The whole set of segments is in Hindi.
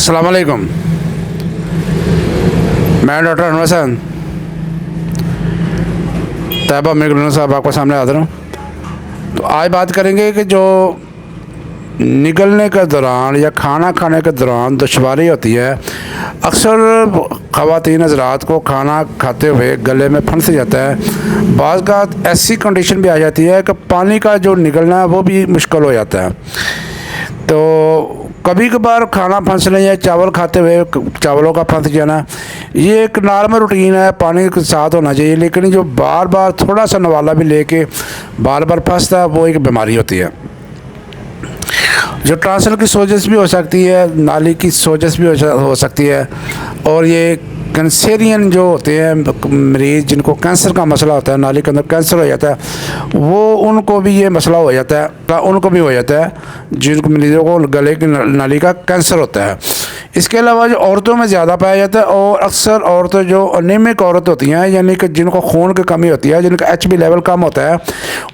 अस्सलाम वालेकुम। मैं डॉक्टर अनवर हसन तैयबा मेघना साहब आपके सामने हाजिर हूँ। तो आज बात करेंगे कि जो निगलने के दौरान या खाना खाने के दौरान दुश्वारी होती है। अक्सर ख़वातीन हज़रात को खाना खाते हुए गले में फंस जाता है। बाज़ का ऐसी कंडीशन भी आ जाती है कि पानी का जो निगलना है वो भी मुश्किल हो जाता है। तो कभी कभार खाना फंसना या चावल खाते हुए चावलों का फंस जाना, ये एक नॉर्मल रूटीन है, पानी के साथ होना चाहिए। लेकिन जो बार बार थोड़ा सा नवाला भी लेके बार बार फंसता है वो एक बीमारी होती है, जो ट्रांसल की सोजश भी हो सकती है, नाली की सोजश भी हो सकती है। और ये कैंसरियन जो होते हैं मरीज़, जिनको कैंसर का मसला होता है, नाली के अंदर कैंसर हो जाता है, वो उनको भी ये मसला हो जाता है, उनको भी हो जाता है जिनको मरीज़ों को गले की नाली का कैंसर होता है। इसके अलावा जो औरतों में ज़्यादा पाया जाता है, और अक्सर औरतें जो अनीमिक औरत होती हैं, यानी कि जिनको खून की कमी होती है, जिनका HB लेवल कम होता है,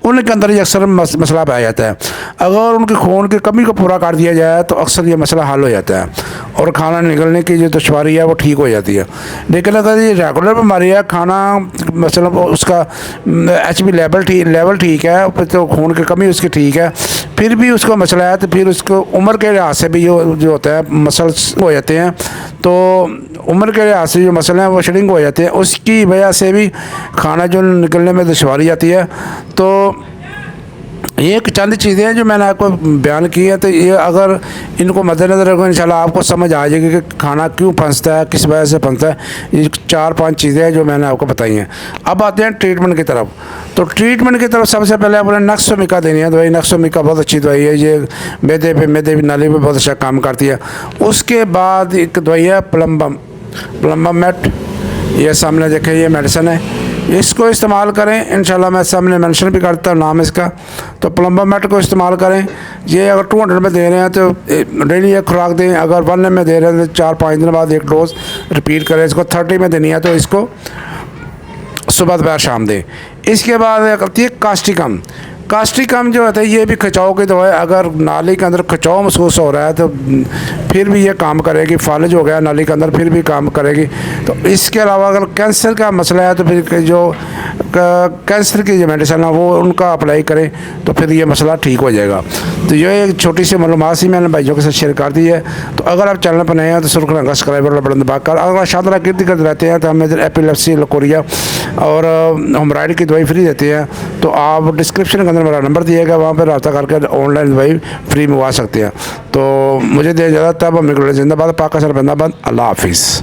उनके अंदर ये अक्सर मसला पाया जाता है। अगर उनकी खून की कमी को पूरा कर दिया जाए तो अक्सर ये मसला हल हो जाता है और खाना निकलने की जो दुश्वारी है वो ठीक हो जाती है। लेकिन अगर ये रेगुलर बीमारी है, खाना मतलब उसका HB लेवल ठीक है, तो खून की कमी उसकी ठीक है, फिर भी उसको मसला है, तो फिर उसको उम्र के लिहाज से भी जो होता है मसल्स हो जाते हैं। तो उम्र के लिहाज से जो मसले हैं वो शरिंक हो जाते हैं, उसकी वजह से भी खाना जो निकलने में दुश्वारी आती है। तो ये एक चंद चीज़ें हैं जो मैंने आपको बयान की है। तो ये अगर इनको मद्देनज़र रखो, इंशाल्लाह आपको समझ आ जाएगी कि खाना क्यों फंसता है, किस वजह से फंसता है। ये 4-5 चीज़ें हैं जो मैंने आपको बताई हैं। अब आते हैं ट्रीटमेंट की तरफ। तो ट्रीटमेंट की तरफ सबसे पहले आपने नक्सोमिका देनी है दवाई। नक्सोमिका बहुत अच्छी दवाई है, ये मैदे की नाली पे बहुत अच्छा काम करती है। उसके बाद एक दवाई है प्लम्बम मेट, ये सामने देखें, ये मेडिसिन है, इसको इस्तेमाल करें। इंशाल्लाह मैं सामने मेंशन भी करता हूँ नाम इसका। तो प्लम्बम मेट को इस्तेमाल करें। ये अगर 200 में दे रहे हैं तो डेली एक खुराक दें। अगर 1 में दे रहे हैं तो 4-5 दिन बाद एक डोज रिपीट करें। इसको 30 में देनी है तो इसको सुबह दोपहर शाम दें। इसके बाद करती है कास्टिकम जो होता है, ये भी खिंचाव की दवा है। अगर नाली के अंदर खिंचाव महसूस हो रहा है तो फिर भी ये काम करेगी। फालिज हो गया नाली के अंदर, फिर भी काम करेगी। तो इसके अलावा अगर कैंसर का मसला है तो फिर जो कैंसर की जो मेडिसिन है वो उनका अप्लाई करें, तो फिर ये मसला ठीक हो जाएगा। तो ये एक छोटी सी मालूमात सी मैंने भाइयों के साथ शेयर कर दी है। तो अगर आप चैनल पर नए हैं तो सुर्ख रंग सब्सक्राइबर बटन दबाकर, अगर शानदार गिरद करते रहते हैं तो हम इधर एपिलेप्सी, लकोरिया और हेमोराइड की दवाई फ्री देते हैं। तो आप डिस्क्रिप्शन के अंदर मेरा नंबर दिएगा, वहाँ पर रब्ता करके ऑनलाइन दवाई फ्री मंगवा सकते हैं। तो मुझे दे इजाज़त है। जिंदाबाद, पाकिस्तान जिंदाबाद। अल्लाह हाफिज़।